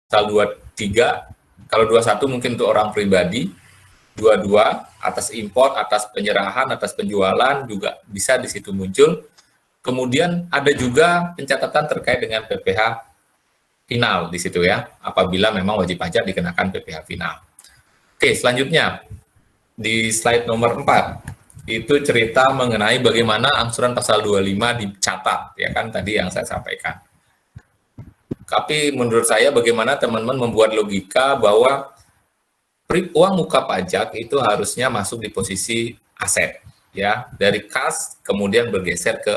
pasal 23, kalau 21 mungkin untuk orang pribadi, 22 atas import, atas penyerahan, atas penjualan juga bisa di situ muncul. Kemudian ada juga pencatatan terkait dengan PPh final di situ ya, apabila memang wajib pajak dikenakan PPh final. Oke, selanjutnya di slide nomor 4 itu cerita mengenai bagaimana angsuran pasal 25 dicatat, ya kan tadi yang saya sampaikan. Tapi menurut saya bagaimana teman-teman membuat logika bahwa uang muka pajak itu harusnya masuk di posisi aset, ya, dari kas kemudian bergeser ke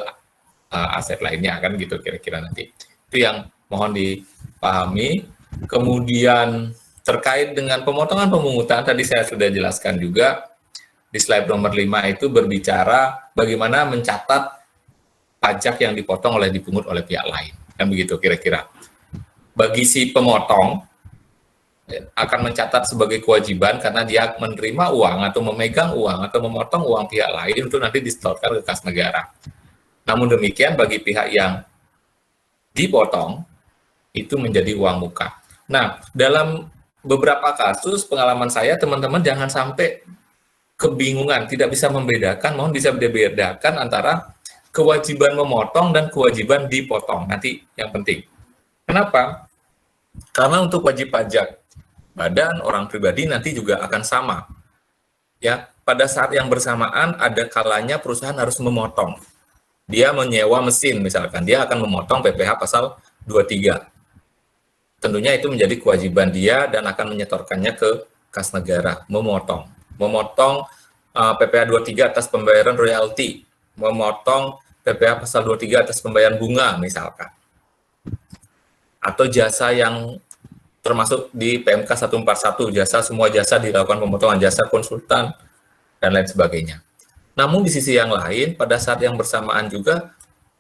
aset lainnya, kan gitu kira-kira nanti. Itu yang mohon dipahami. Kemudian terkait dengan pemotongan pemungutan, tadi saya sudah jelaskan juga, di slide nomor 5 itu berbicara bagaimana mencatat pajak yang dipotong oleh dipungut oleh pihak lain, kan begitu kira-kira. Bagi si pemotong, akan mencatat sebagai kewajiban karena dia menerima uang atau memegang uang atau memotong uang pihak lain untuk nanti disetorkan ke kas negara. Namun demikian bagi pihak yang dipotong, itu menjadi uang muka. Nah, dalam beberapa kasus pengalaman saya, teman-teman jangan sampai kebingungan, tidak bisa membedakan, mohon bisa dibedakan antara kewajiban memotong dan kewajiban dipotong. Nanti yang penting. Kenapa? Karena untuk wajib pajak badan orang pribadi nanti juga akan sama. Ya, pada saat yang bersamaan ada kalanya perusahaan harus memotong. Dia menyewa mesin misalkan, dia akan memotong PPh pasal 23. Tentunya itu menjadi kewajiban dia dan akan menyetorkannya ke kas negara, memotong PPh 23 atas pembayaran royalti, memotong PPh pasal 23 atas pembayaran bunga misalkan. Atau jasa yang termasuk di PMK 141, semua jasa dilakukan pemotongan, jasa konsultan, dan lain sebagainya. Namun di sisi yang lain, pada saat yang bersamaan juga,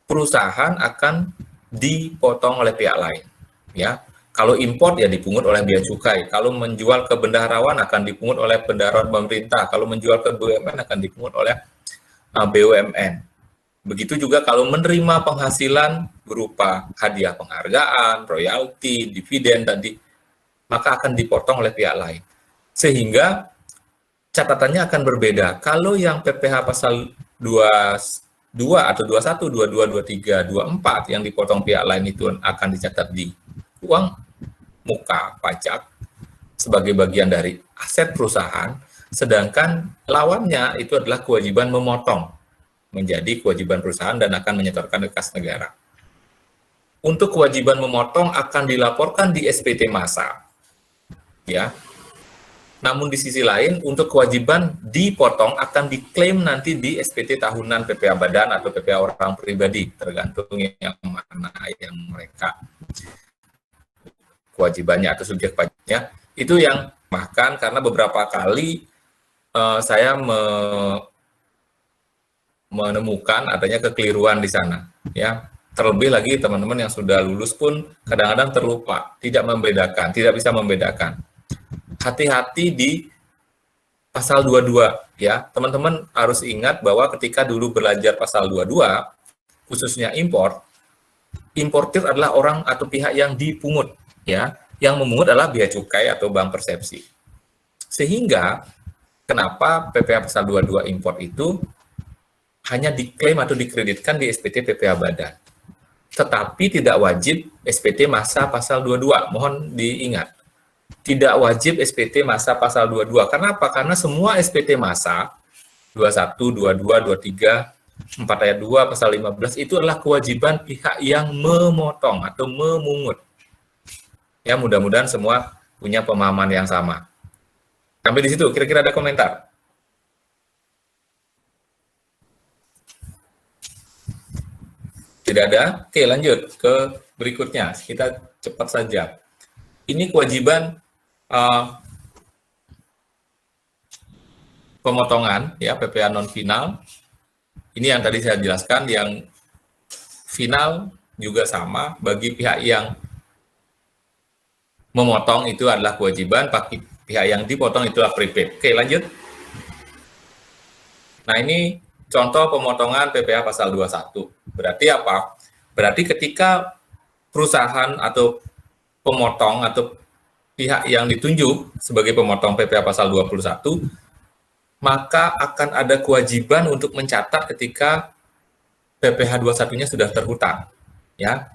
perusahaan akan dipotong oleh pihak lain. Ya, kalau import ya dipungut oleh bea cukai, kalau menjual ke bendaharawan akan dipungut oleh bendaharawan pemerintah, kalau menjual ke BUMN akan dipungut oleh BUMN. Begitu juga kalau menerima penghasilan berupa hadiah penghargaan, royalti, dividen tadi, maka akan dipotong oleh pihak lain. Sehingga catatannya akan berbeda. Kalau yang PPh pasal 22 atau 21, 22, 23, 24 yang dipotong pihak lain itu akan dicatat di uang muka pajak sebagai bagian dari aset perusahaan, sedangkan lawannya itu adalah kewajiban memotong menjadi kewajiban perusahaan dan akan menyetorkan ke kas negara. Untuk kewajiban memotong akan dilaporkan di SPT massa, ya. Namun di sisi lain, untuk kewajiban dipotong akan diklaim nanti di SPT tahunan PPh badan atau PPh orang pribadi, tergantung yang mana yang mereka kewajibannya atau subjek pajaknya. Itu yang bahkan karena beberapa kali saya menemukan adanya kekeliruan di sana, ya. Terlebih lagi teman-teman yang sudah lulus pun kadang-kadang terlupa, tidak bisa membedakan. Hati-hati di pasal 22, ya. Teman-teman harus ingat bahwa ketika dulu belajar pasal 22, khususnya importir adalah orang atau pihak yang dipungut, ya. Yang memungut adalah bea cukai atau bank persepsi. Sehingga kenapa PPh pasal 22 import itu hanya diklaim atau dikreditkan di SPT PPh badan. Tetapi tidak wajib SPT massa pasal 22. Mohon diingat. Tidak wajib SPT massa pasal 22. Kenapa? Karena semua SPT massa 21, 22, 23, 4 ayat 2, pasal 15 itu adalah kewajiban pihak yang memotong atau memungut. Ya, mudah-mudahan semua punya pemahaman yang sama. Sampai di situ, kira-kira ada komentar? Tidak ada? Oke, lanjut ke berikutnya. Kita cepat saja. Ini kewajiban pemotongan, ya, PPh non final. Ini yang tadi saya jelaskan, yang final juga sama bagi pihak yang memotong itu adalah kewajiban, bagi pihak yang dipotong itulah prepaid. Oke, lanjut. Nah, ini contoh pemotongan PPh pasal 21. Berarti apa? Berarti ketika perusahaan atau pemotong atau pihak yang ditunjuk sebagai pemotong PPh pasal 21, maka akan ada kewajiban untuk mencatat ketika PPh 21-nya sudah terhutang. Ya.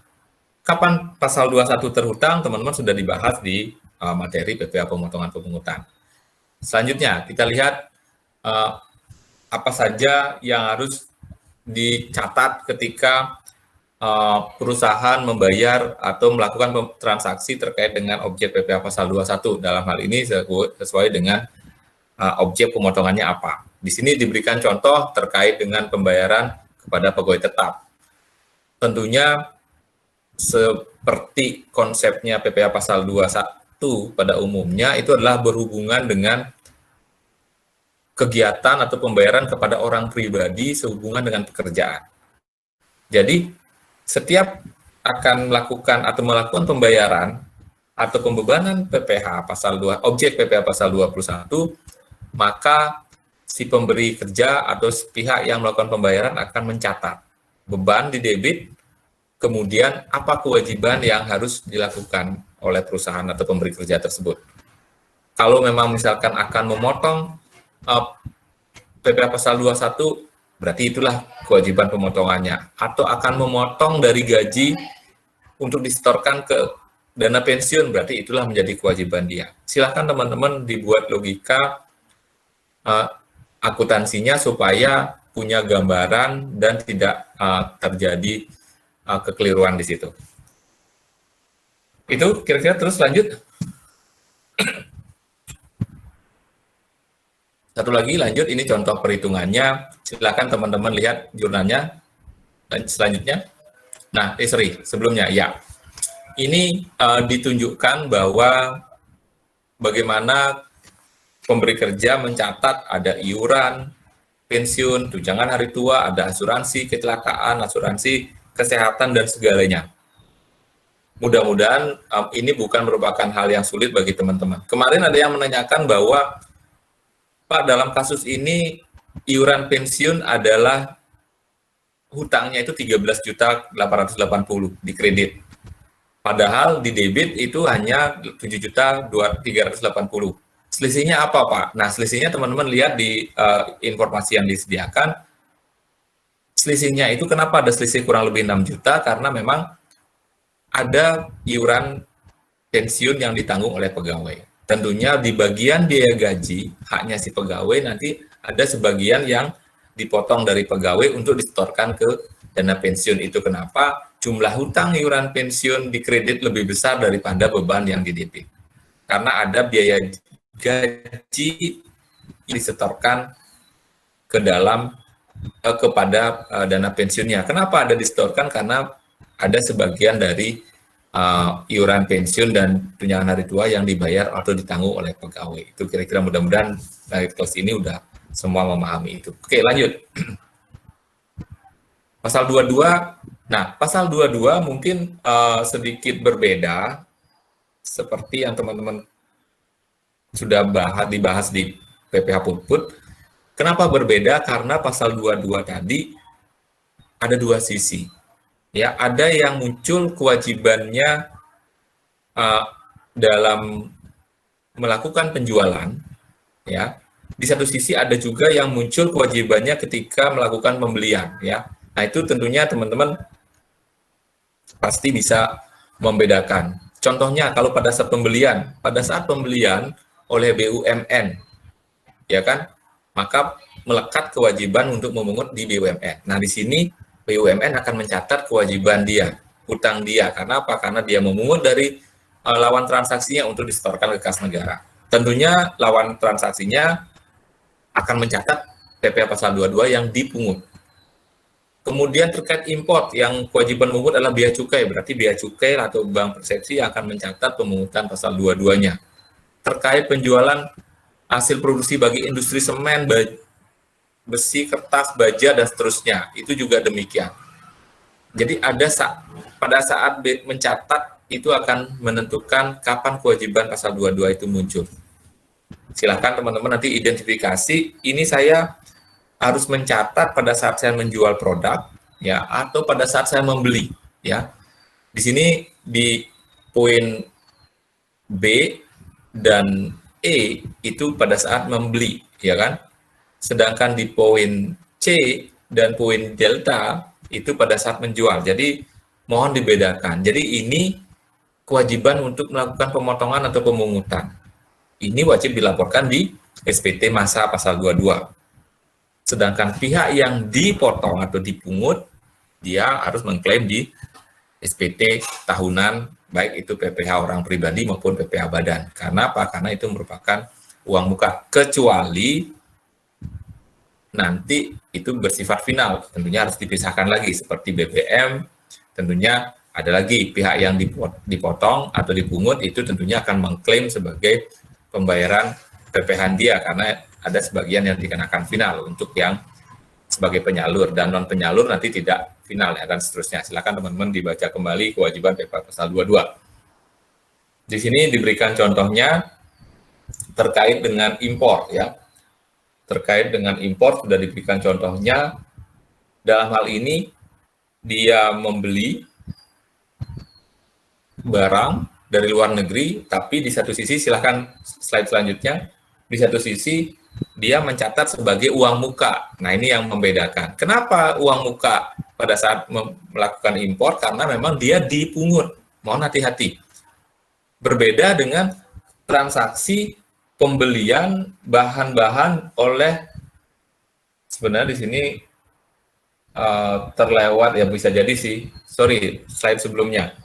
Kapan pasal 21 terhutang, teman-teman sudah dibahas di materi PPh pemotongan pemungutan. Selanjutnya, kita lihat apa saja yang harus dicatat ketika perusahaan membayar atau melakukan transaksi terkait dengan objek PPh pasal 21. Dalam hal ini sesuai dengan objek pemotongannya apa. Di sini diberikan contoh terkait dengan pembayaran kepada pegawai tetap. Tentunya seperti konsepnya PPh pasal 21 pada umumnya itu adalah berhubungan dengan kegiatan atau pembayaran kepada orang pribadi sehubungan dengan pekerjaan. Jadi setiap akan melakukan pembayaran atau pembebanan PPh pasal 2 objek PPh pasal 21, maka si pemberi kerja atau pihak yang melakukan pembayaran akan mencatat beban di debit, kemudian apa kewajiban yang harus dilakukan oleh perusahaan atau pemberi kerja tersebut. Kalau memang misalkan akan memotong PPh pasal 21, berarti itulah kewajiban pemotongannya. Atau akan memotong dari gaji untuk disetorkan ke dana pensiun, berarti itulah menjadi kewajiban dia. Silahkan teman-teman dibuat logika akuntansinya supaya punya gambaran dan tidak terjadi kekeliruan di situ. Itu kira-kira. Terus lanjut. Satu lagi lanjut, ini contoh perhitungannya. Silakan teman-teman lihat jurnalnya. Dan selanjutnya. Nah, sebelumnya ya. Ini ditunjukkan bahwa bagaimana pemberi kerja mencatat ada iuran, pensiun, tunjangan hari tua, ada asuransi kecelakaan, asuransi kesehatan, dan segalanya. Mudah-mudahan ini bukan merupakan hal yang sulit bagi teman-teman. Kemarin ada yang menanyakan bahwa, Pak, dalam kasus ini iuran pensiun adalah hutangnya itu 13.880 di kredit. Padahal di debit itu hanya 7.380. Selisihnya apa, Pak? Nah, selisihnya teman-teman lihat di informasi yang disediakan. Selisihnya itu kenapa ada selisih kurang lebih 6 juta? Karena memang ada iuran pensiun yang ditanggung oleh pegawai. Tentunya di bagian biaya gaji, haknya si pegawai nanti ada sebagian yang dipotong dari pegawai untuk disetorkan ke dana pensiun. Itu kenapa jumlah hutang iuran pensiun di kredit lebih besar daripada beban yang di debit. Karena ada biaya gaji yang disetorkan ke dalam kepada dana pensiunnya. Kenapa ada disetorkan? Karena ada sebagian dari iuran pensiun dan tunjangan hari tua yang dibayar atau ditanggung oleh pegawai. Itu kira-kira, mudah-mudahan dari kelas ini udah semua memahami itu. Oke, lanjut. Pasal 22. Nah, pasal 22 mungkin sedikit berbeda seperti yang teman-teman sudah dibahas di PPh Putput. Kenapa berbeda? Karena pasal 22 tadi ada dua sisi. Ya, ada yang muncul kewajibannya dalam melakukan penjualan, ya. Di satu sisi ada juga yang muncul kewajibannya ketika melakukan pembelian, ya. Nah, itu tentunya teman-teman pasti bisa membedakan. Contohnya kalau pada saat pembelian oleh BUMN, ya kan, maka melekat kewajiban untuk memungut di BUMN. Nah, di sini BUMN akan mencatat kewajiban dia, hutang dia. Karena apa? Karena dia memungut dari lawan transaksinya untuk disetorkan ke kas negara. Tentunya lawan transaksinya akan mencatat PPh pasal 22 yang dipungut. Kemudian terkait import, yang kewajiban memungut adalah bea cukai, berarti bea cukai atau bank persepsi akan mencatat pemungutan pasal 22-nya. Terkait penjualan hasil produksi bagi industri semen, besi, kertas, baja, dan seterusnya, itu juga demikian. Jadi pada saat mencatat, itu akan menentukan kapan kewajiban pasal 22 itu muncul. Silakan teman-teman nanti identifikasi, ini saya harus mencatat pada saat saya menjual produk, ya, atau pada saat saya membeli, ya. Di sini di poin B dan E itu pada saat membeli, ya kan? Sedangkan di poin C dan poin delta itu pada saat menjual. Jadi mohon dibedakan. Jadi ini kewajiban untuk melakukan pemotongan atau pemungutan. Ini wajib dilaporkan di SPT masa pasal 22. Sedangkan pihak yang dipotong atau dipungut, dia harus mengklaim di SPT tahunan, baik itu PPh orang pribadi maupun PPh badan. Karena apa? Karena itu merupakan uang muka. Kecuali nanti itu bersifat final, tentunya harus dipisahkan lagi. Seperti BBM, tentunya ada lagi pihak yang dipotong atau dipungut, itu tentunya akan mengklaim sebagai pembayaran PPh dia, karena ada sebagian yang dikenakan final untuk yang sebagai penyalur, dan non penyalur nanti tidak final, ya, dan seterusnya. Silakan teman-teman dibaca kembali kewajiban PPh pasal 22. Di sini diberikan contohnya terkait dengan impor, ya. Terkait dengan impor sudah diberikan contohnya. Dalam hal ini dia membeli barang dari luar negeri, tapi di satu sisi, silahkan slide selanjutnya, di satu sisi dia mencatat sebagai uang muka. Nah, ini yang membedakan. Kenapa uang muka pada saat melakukan impor? Karena memang dia dipungut. Mohon hati-hati. Berbeda dengan transaksi pembelian bahan-bahan oleh, sebenarnya di sini terlewat, ya bisa jadi sih. Sorry, slide sebelumnya.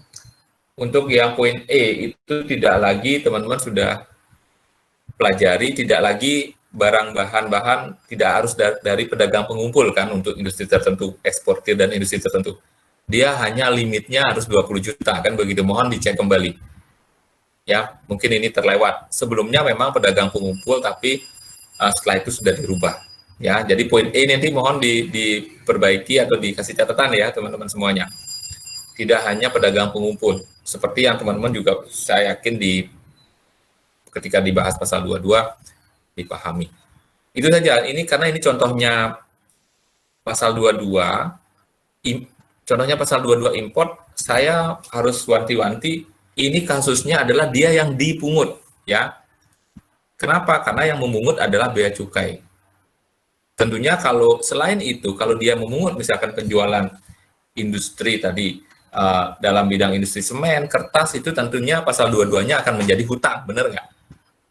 Untuk yang poin E itu tidak lagi, teman-teman sudah pelajari, tidak lagi barang bahan-bahan tidak harus dari pedagang pengumpul kan untuk industri tertentu, eksportir dan industri tertentu. Dia hanya limitnya harus 20 juta kan begitu. Mohon dicek kembali. Ya, mungkin ini terlewat. Sebelumnya memang pedagang pengumpul, tapi setelah itu sudah dirubah. Ya, jadi poin E nanti mohon diperbaiki atau dikasih catatan ya teman-teman semuanya. Tidak hanya pedagang pengumpul, seperti yang teman-teman juga saya yakin ketika dibahas pasal 22 dipahami. Itu saja. Ini karena ini contohnya pasal 22, contohnya pasal 22 import, saya harus wanti-wanti, ini kasusnya adalah dia yang dipungut, ya. Kenapa? Karena yang memungut adalah bea cukai. Tentunya kalau selain itu, kalau dia memungut misalkan penjualan industri tadi, dalam bidang industri semen, kertas, itu tentunya pasal 22-nya akan menjadi hutang, benar nggak?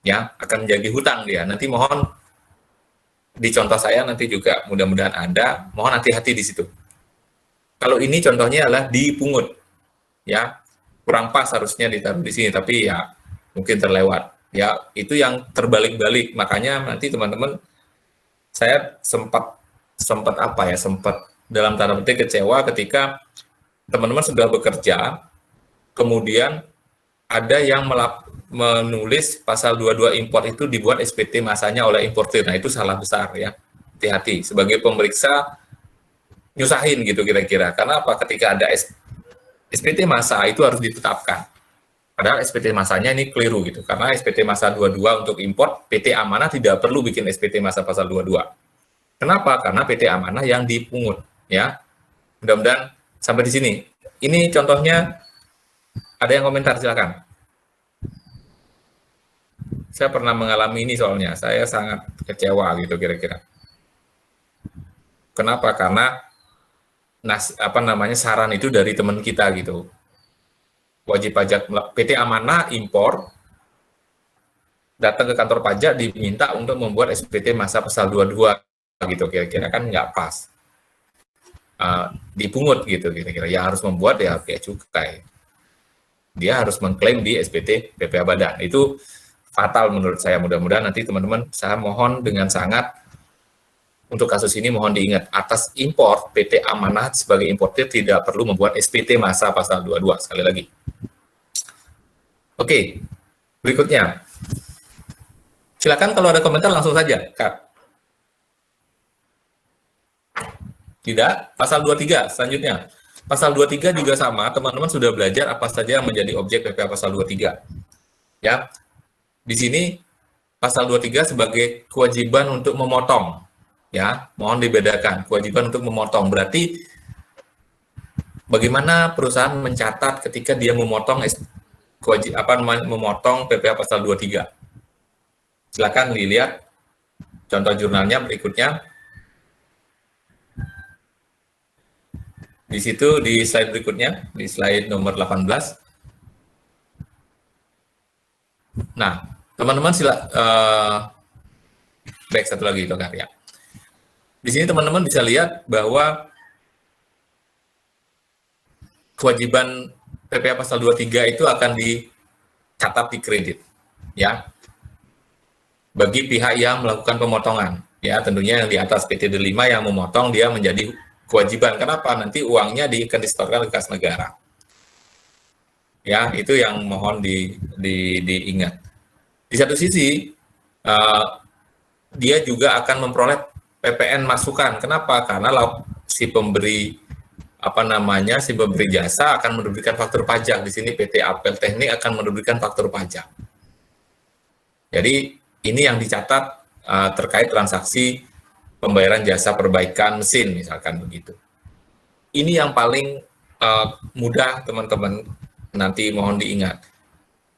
Ya, akan menjadi hutang dia. Nanti mohon di contoh saya nanti juga mudah-mudahan ada, mohon hati-hati di situ. Kalau ini contohnya adalah dipungut, ya, kurang pas harusnya ditaruh di sini, tapi ya mungkin terlewat. Ya, itu yang terbalik-balik. Makanya nanti teman-teman, saya sempat dalam tanda petik kecewa ketika teman-teman sudah bekerja, kemudian ada yang menulis pasal 22 impor itu dibuat SPT masanya oleh importir. Nah, itu salah besar ya. Hati-hati. Sebagai pemeriksa, nyusahin gitu kira-kira. Karena apa? Ketika ada SPT masa itu harus ditetapkan. Padahal SPT masanya ini keliru gitu. Karena SPT masa 22 untuk impor, PT Amanah tidak perlu bikin SPT masa pasal 22. Kenapa? Karena PT Amanah yang dipungut. Ya. Mudah-mudahan sampai di sini. Ini contohnya, ada yang komentar, silakan. Saya pernah mengalami ini soalnya, saya sangat kecewa gitu kira-kira. Kenapa? Karena saran itu dari teman kita gitu. Wajib pajak PT Amanah impor, datang ke kantor pajak diminta untuk membuat SPT masa pasal 22 gitu kira-kira, kan nggak pas. Dipungut gitu kira-kira, yang harus membuat ya bea cukai, dia harus mengklaim di SPT PPh badan. Itu fatal menurut saya. Mudah-mudahan nanti teman-teman, saya mohon dengan sangat untuk kasus ini mohon diingat, atas impor PT Amanah sebagai importir tidak perlu membuat SPT masa pasal 22 sekali lagi. Oke, berikutnya silakan kalau ada komentar langsung saja, Kak. Tidak, pasal 23 selanjutnya. Pasal 23 juga sama, teman-teman sudah belajar apa saja yang menjadi objek PPh pasal 23. Ya. Di sini pasal 23 sebagai kewajiban untuk memotong. Ya, mohon dibedakan, kewajiban untuk memotong. Berarti bagaimana perusahaan mencatat ketika dia memotong memotong PPh pasal 23. Silakan dilihat contoh jurnalnya berikutnya. Di situ di slide berikutnya, di slide nomor 18. Nah, teman-teman baik, satu lagi itu karya. Di sini teman-teman bisa lihat bahwa kewajiban PPh pasal 23 itu akan dicatat di kredit, ya, bagi pihak yang melakukan pemotongan, ya, tentunya yang di atas PT-5 yang memotong dia menjadi kewajiban. Kenapa? Nanti uangnya akan disetorkan ke kas negara. Ya, itu yang mohon diingat. Di satu sisi, dia juga akan memperoleh PPN masukan. Kenapa? Karena si pemberi jasa akan menerbitkan faktur pajak. Di sini PT Apel Teknik akan menerbitkan faktur pajak. Jadi ini yang dicatat terkait transaksi pembayaran jasa perbaikan mesin, misalkan begitu. Ini yang paling mudah, teman-teman, nanti mohon diingat.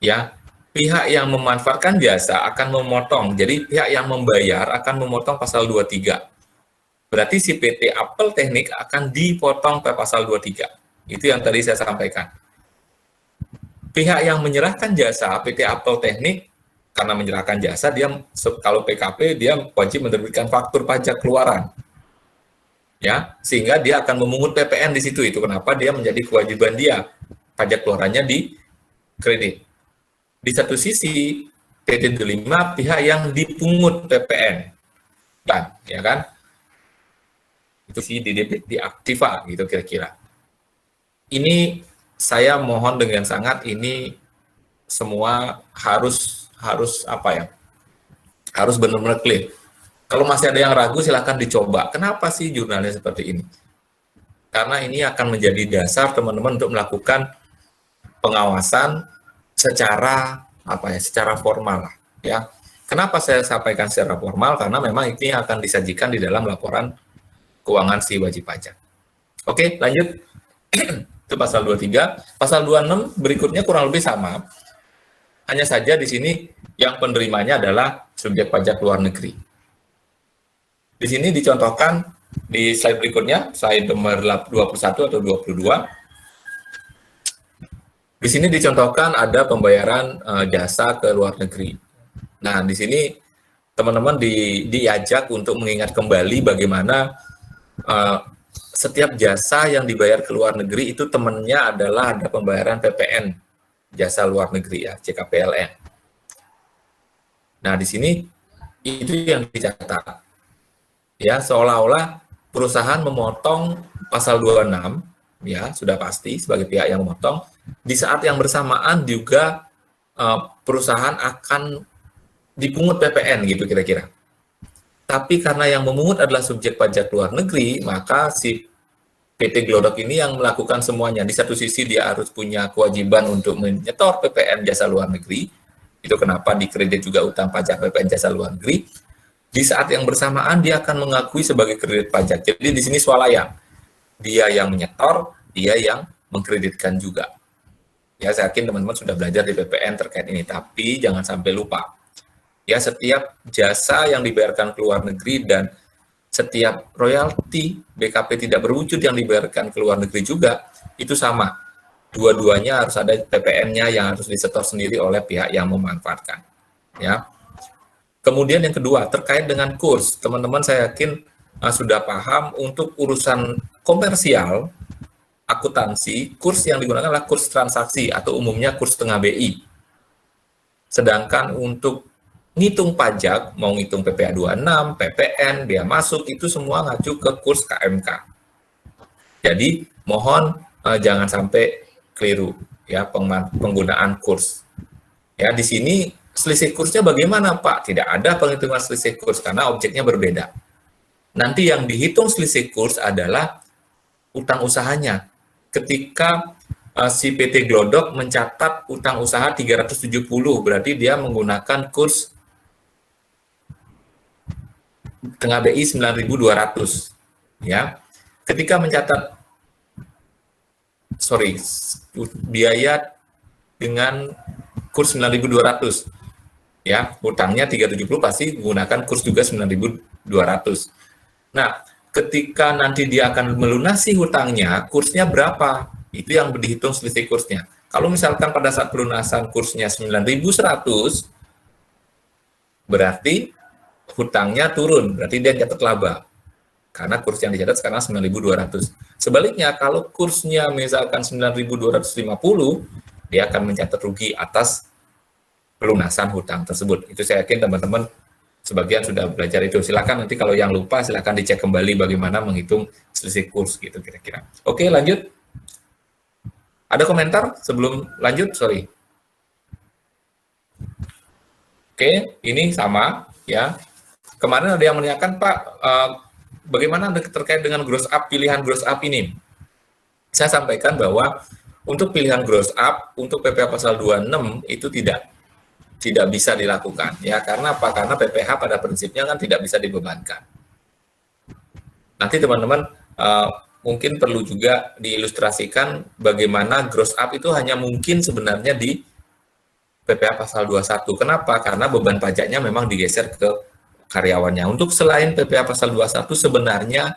Ya, pihak yang memanfaatkan jasa akan memotong. Jadi pihak yang membayar akan memotong pasal 23. Berarti si PT Apel Teknik akan dipotong ke pasal 23. Itu yang tadi saya sampaikan. Pihak yang menyerahkan jasa, PT Apel Teknik, karena menyerahkan jasa, dia kalau PKP dia wajib menerbitkan faktur pajak keluaran. Ya, sehingga dia akan memungut PPN di situ. Itu kenapa dia menjadi kewajiban dia. Pajak keluarannya di kredit. Di satu sisi, PT-5 pihak yang dipungut PPN. Dan, ya kan? Itu sih di debit di aktiva gitu kira-kira. Ini saya mohon dengan sangat, ini semua harus harus benar-benar clear. Kalau masih ada yang ragu silahkan dicoba. Kenapa sih jurnalnya seperti ini? Karena ini akan menjadi dasar teman-teman untuk melakukan pengawasan secara secara formal lah, ya. Kenapa saya sampaikan secara formal? Karena memang ini akan disajikan di dalam laporan keuangan si wajib pajak. Oke, lanjut. Itu pasal 23. Pasal 26 berikutnya kurang lebih sama. Hanya saja di sini yang penerimanya adalah subjek pajak luar negeri. Di sini dicontohkan di slide berikutnya, slide nomor 21 atau 22. Di sini dicontohkan ada pembayaran jasa ke luar negeri. Nah, di sini teman-teman diajak untuk mengingat kembali bagaimana setiap jasa yang dibayar ke luar negeri itu temannya adalah ada pembayaran PPN, jasa luar negeri ya, JKPLN. Nah, di sini itu yang dicatat. Ya, seolah-olah perusahaan memotong pasal 26, ya, sudah pasti sebagai pihak yang memotong. Di saat yang bersamaan juga perusahaan akan dipungut PPN gitu kira-kira. Tapi karena yang memungut adalah subjek pajak luar negeri, maka si PT Glodok ini yang melakukan semuanya. Di satu sisi dia harus punya kewajiban untuk menyetor PPN jasa luar negeri. Itu kenapa di kredit juga utang pajak PPN jasa luar negeri. Di saat yang bersamaan dia akan mengakui sebagai kredit pajak. Jadi di sini swalayan. Dia yang menyetor, dia yang mengkreditkan juga. Ya, saya yakin teman-teman sudah belajar di PPN terkait ini, tapi jangan sampai lupa. Ya, setiap jasa yang dibayarkan ke luar negeri dan setiap royalti BKP tidak berwujud yang dibayarkan ke luar negeri juga, itu sama. Dua-duanya harus ada PPN-nya yang harus disetor sendiri oleh pihak yang memanfaatkan. Ya. Kemudian yang kedua, terkait dengan kurs. Teman-teman saya yakin sudah paham untuk urusan komersial, akuntansi, kurs yang digunakan adalah kurs transaksi atau umumnya kurs setengah BI. Sedangkan untuk ngitung pajak, mau ngitung PPh 26, PPN, biaya masuk, itu semua ngacu ke kurs KMK. Jadi mohon jangan sampai keliru ya penggunaan kurs. Ya, di sini selisih kursnya bagaimana, Pak? Tidak ada penghitungan selisih kurs karena objeknya berbeda. Nanti yang dihitung selisih kurs adalah utang usahanya. Ketika si PT Glodok mencatat utang usaha 370, berarti dia menggunakan kurs tengah BI 9.200. Ya. Ketika mencatat biaya dengan kurs 9.200. Ya, hutangnya 370 pasti menggunakan kurs juga 9.200. Nah, ketika nanti dia akan melunasi hutangnya, kursnya berapa? Itu yang dihitung selisih kursnya. Kalau misalkan pada saat pelunasan kursnya 9.100, berarti hutangnya turun, berarti dia catat laba. Karena kurs yang dicatat sekarang 9.200. Sebaliknya, kalau kursnya misalkan 9.250, dia akan mencatat rugi atas pelunasan hutang tersebut. Itu saya yakin teman-teman sebagian sudah belajar itu. Silakan nanti kalau yang lupa, silakan dicek kembali bagaimana menghitung selisih kurs gitu kira-kira. Oke, lanjut. Ada komentar sebelum lanjut? Sorry. Oke, ini sama ya. Kemarin ada yang menanyakan, Pak, bagaimana terkait dengan gross up, pilihan gross up ini? Saya sampaikan bahwa untuk pilihan gross up, untuk PPh pasal 26 itu tidak bisa dilakukan. Ya, karena apa? Karena PPh pada prinsipnya kan tidak bisa dibebankan. Nanti teman-teman mungkin perlu juga diilustrasikan bagaimana gross up itu hanya mungkin sebenarnya di PPh pasal 21. Kenapa? Karena beban pajaknya memang digeser ke karyawannya. Untuk selain PPh pasal 21 sebenarnya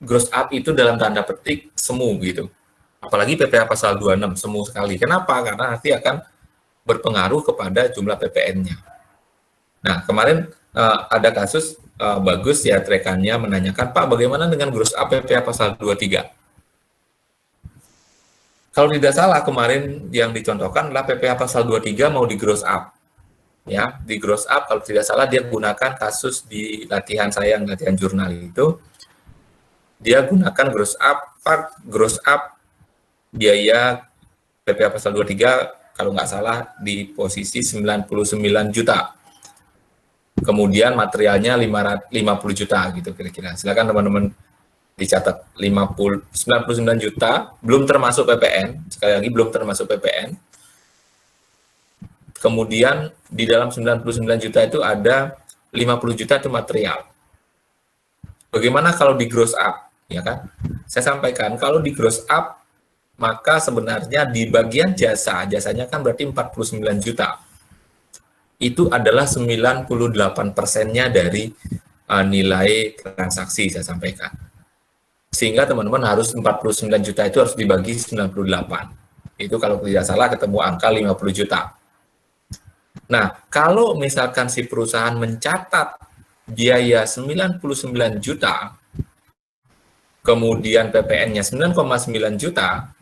gross up itu dalam tanda petik semu gitu. Apalagi PPh pasal 26 semu sekali. Kenapa? Karena nanti akan berpengaruh kepada jumlah PPN-nya. Nah, kemarin ada kasus bagus ya rekannya menanyakan, Pak, bagaimana dengan gross up PPh pasal 23? Kalau tidak salah kemarin yang dicontohkan adalah PPh pasal 23 mau di gross up. Ya, di gross up kalau tidak salah dia gunakan kasus di latihan saya, latihan jurnal itu, dia gunakan gross up biaya PPh pasal 23 kalau nggak salah di posisi 99 juta. Kemudian materialnya 50 juta gitu kira-kira. Silakan teman-teman dicatat 99 juta belum termasuk PPN, sekali lagi belum termasuk PPN. Kemudian di dalam 99 juta itu ada 50 juta itu material. Bagaimana kalau di gross up, ya kan? Saya sampaikan kalau di gross up maka sebenarnya di bagian jasanya kan berarti 49 juta. Itu adalah 98%-nya dari nilai transaksi saya sampaikan. Sehingga teman-teman harus 49 juta itu harus dibagi 98. Itu kalau tidak salah ketemu angka 50 juta. Nah, kalau misalkan si perusahaan mencatat biaya 99 juta, kemudian PPN-nya 9,9 juta,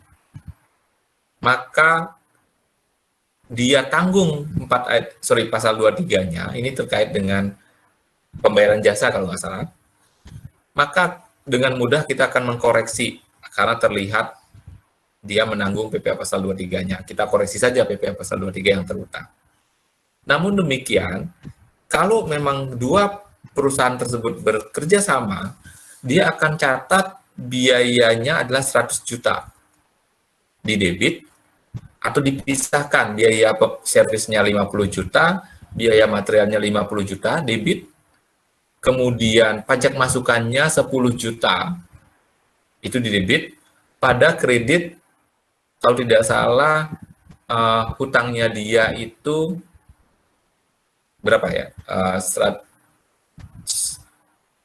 maka dia tanggung pasal 23-nya, ini terkait dengan pembayaran jasa kalau nggak salah, maka dengan mudah kita akan mengkoreksi karena terlihat dia menanggung PPh pasal 23-nya. Kita koreksi saja PPh pasal 23 yang terutang. Namun demikian, kalau memang dua perusahaan tersebut bekerja sama, dia akan catat biayanya adalah 100 juta di debit atau dipisahkan biaya servisnya 50 juta, biaya materialnya 50 juta debit, kemudian pajak masukannya 10 juta itu di debit, pada kredit kalau tidak salah hutangnya dia itu berapa ya?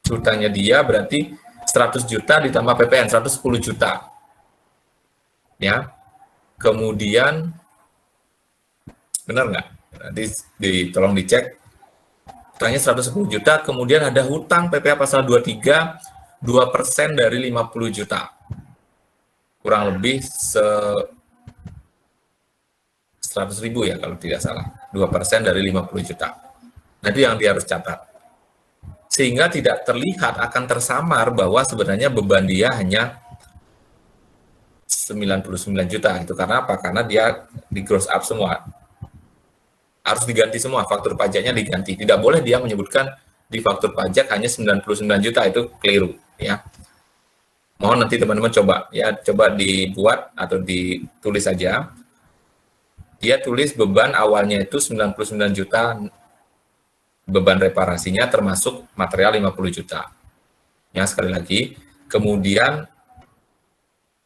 Hutangnya dia berarti 100 juta ditambah PPN 110 juta. Ya. Kemudian benar nggak? Nanti tolong dicek. Hutangnya 110 juta, kemudian ada hutang PPh pasal 23 2% dari 50 juta. Kurang lebih 100 ribu ya kalau tidak salah. 2% dari 50 juta. Nanti yang dia harus catat. Sehingga tidak terlihat akan tersamar bahwa sebenarnya beban dia hanya 99 juta. Itu karena apa? Karena dia di gross up semua. Harus diganti semua, faktur pajaknya diganti. Tidak boleh dia menyebutkan di faktur pajak hanya 99 juta, itu keliru. Ya. Mohon nanti teman-teman coba dibuat atau ditulis saja. Dia tulis beban awalnya itu 99 juta, beban reparasinya termasuk material 50 juta. Ya, sekali lagi, kemudian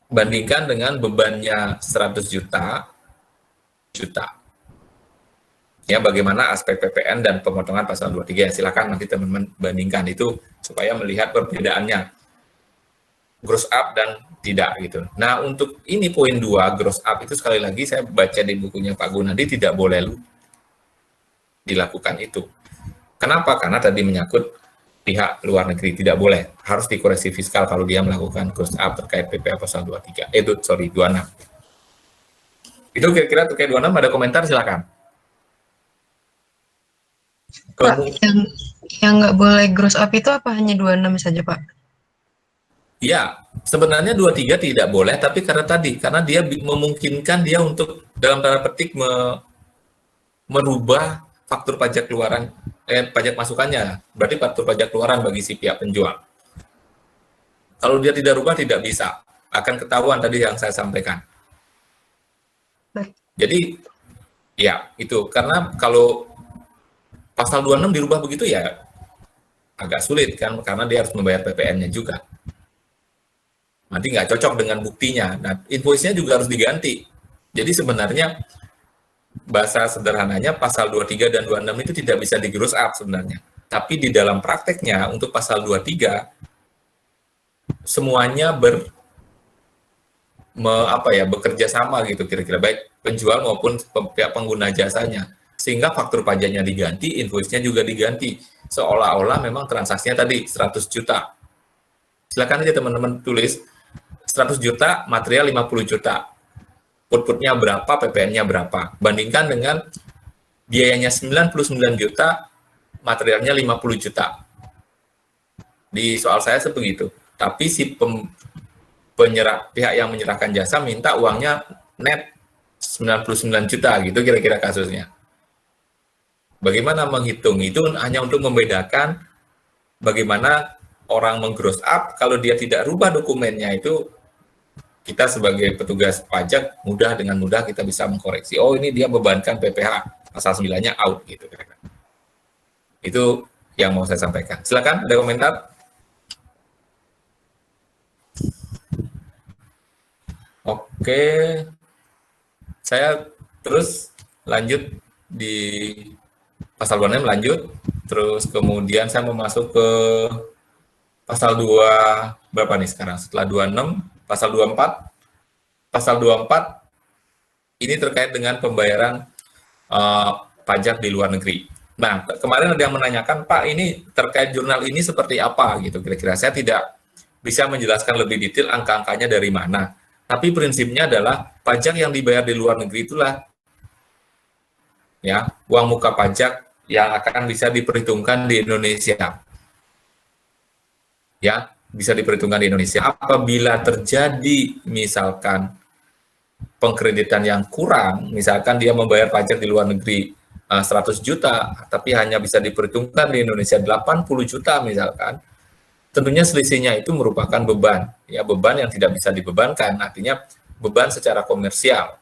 bandingkan dengan bebannya 100 juta, juta. Ya, bagaimana aspek PPN dan pemotongan pasal 23. Silakan nanti teman-teman bandingkan itu supaya melihat perbedaannya. Gross up dan tidak gitu. Nah, untuk ini poin 2, gross up itu sekali lagi saya baca di bukunya Pak Gunadi tidak boleh dilakukan itu. Kenapa? Karena tadi menyangkut pihak luar negeri, tidak boleh. Harus dikoreksi fiskal kalau dia melakukan gross up terkait PPh pasal 23. 26. Itu kira-kira terkait 26 ada komentar silakan. Pak, yang nggak boleh gross up itu apa hanya 26 saja, Pak? Ya, sebenarnya 23 tidak boleh, tapi karena dia memungkinkan dia untuk dalam tanda petik merubah faktur pajak keluaran, pajak masukannya, berarti faktur pajak keluaran bagi si pihak penjual. Kalau dia tidak rubah tidak bisa, akan ketahuan tadi yang saya sampaikan. Jadi, ya itu, karena kalau pasal 26 dirubah begitu ya agak sulit kan, karena dia harus membayar PPN-nya juga. Nanti nggak cocok dengan buktinya. Nah, invoice-nya juga harus diganti. Jadi sebenarnya bahasa sederhananya pasal 23 dan 26 itu tidak bisa di-gross up sebenarnya. Tapi di dalam prakteknya untuk pasal 23 semuanya bekerja sama gitu kira-kira, baik penjual maupun pihak pengguna jasanya. Sehingga faktur pajaknya diganti, invoice-nya juga diganti. Seolah-olah memang transaksinya tadi 100 juta. Silakan aja teman-teman tulis 100 juta, material 50 juta. Output-nya berapa, PPN-nya berapa. Bandingkan dengan biayanya 99 juta, materialnya 50 juta. Di soal saya seperti itu. Tapi si pihak yang menyerahkan jasa minta uangnya net 99 juta gitu kira-kira kasusnya. Bagaimana menghitung? Itu hanya untuk membedakan bagaimana orang meng-gross up kalau dia tidak rubah dokumennya itu kita sebagai petugas pajak dengan mudah kita bisa mengkoreksi. Oh, ini dia bebankan PPh pasal 9-nya out gitu kira-kira. Itu yang mau saya sampaikan. Silakan ada komentar. Oke. Saya terus lanjut di pasal 26 lanjut, terus kemudian saya mau masuk ke pasal 2 berapa nih sekarang? Setelah 26, pasal 24. Pasal 24 ini terkait dengan pembayaran pajak di luar negeri. Nah, kemarin ada yang menanyakan, Pak, ini terkait jurnal ini seperti apa gitu kira-kira. Saya tidak bisa menjelaskan lebih detail angka-angkanya dari mana. Tapi prinsipnya adalah pajak yang dibayar di luar negeri itulah ya uang muka pajak yang akan bisa diperhitungkan di Indonesia. Ya, bisa diperhitungkan di Indonesia. Apabila terjadi misalkan pengkreditan yang kurang, misalkan dia membayar pajak di luar negeri 100 juta, tapi hanya bisa diperhitungkan di Indonesia 80 juta misalkan, tentunya selisihnya itu merupakan beban, ya beban yang tidak bisa dibebankan, artinya beban secara komersial,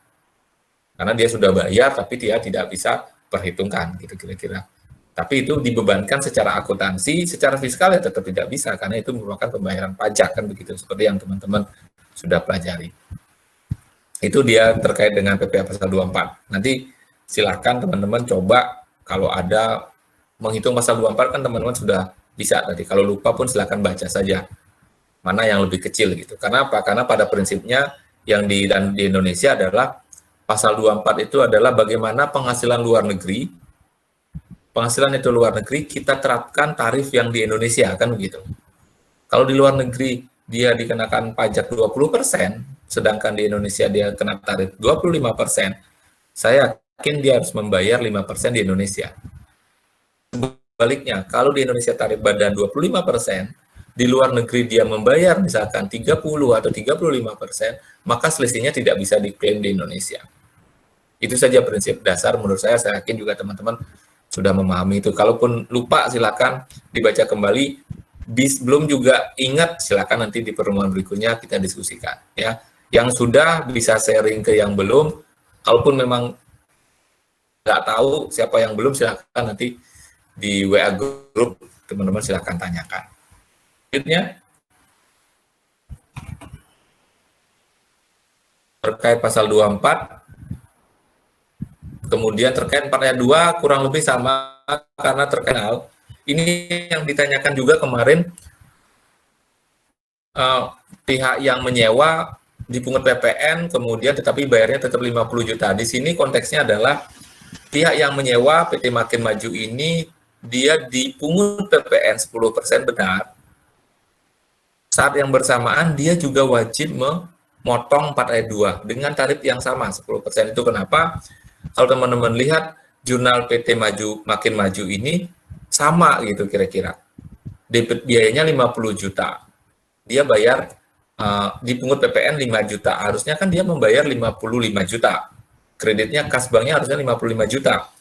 karena dia sudah bayar tapi dia tidak bisa perhitungkan, gitu kira-kira. Tapi itu dibebankan secara akuntansi, secara fiskal ya tetap tidak bisa, karena itu merupakan pembayaran pajak, kan begitu, seperti yang teman-teman sudah pelajari. Itu dia terkait dengan PPh pasal 24. Nanti silakan teman-teman coba, kalau ada menghitung pasal 24 kan teman-teman sudah bisa tadi. Kalau lupa pun silakan baca saja mana yang lebih kecil gitu. Karena apa? Karena pada prinsipnya yang di Indonesia adalah pasal 24 itu adalah bagaimana penghasilan luar negeri, penghasilan itu luar negeri kita terapkan tarif yang di Indonesia, kan begitu. Kalau di luar negeri dia dikenakan pajak 20%, sedangkan di Indonesia dia kena tarif 25%, saya yakin dia harus membayar 5% di Indonesia. Sebaliknya, kalau di Indonesia tarif badan 25%, di luar negeri dia membayar misalkan 30 atau 35%, maka selisihnya tidak bisa diklaim di Indonesia. Itu saja prinsip dasar menurut saya yakin juga teman-teman sudah memahami itu. Kalaupun lupa silakan dibaca kembali. Belum juga ingat silakan nanti di pertemuan berikutnya kita diskusikan ya. Yang sudah bisa sharing ke yang belum. Kalaupun memang nggak tahu siapa yang belum, silakan nanti di WA grup teman-teman silakan tanyakan. Selanjutnya terkait pasal 24 Kemudian terkait 4 ayat 2 kurang lebih sama karena terkenal. Ini yang ditanyakan juga kemarin, pihak yang menyewa dipungut PPN kemudian tetapi bayarnya tetap 50 juta. Di sini konteksnya adalah pihak yang menyewa PT Makin Maju ini dia dipungut PPN 10% benar. Saat yang bersamaan dia juga wajib memotong 4 ayat 2 dengan tarif yang sama 10%. Itu kenapa kalau teman-teman lihat jurnal PT Makin Maju ini sama gitu kira-kira. Debit biayanya 50 juta. Dia bayar dipungut PPN 5 juta. Harusnya kan dia membayar 55 juta. Kreditnya kas banknya harusnya 55 juta.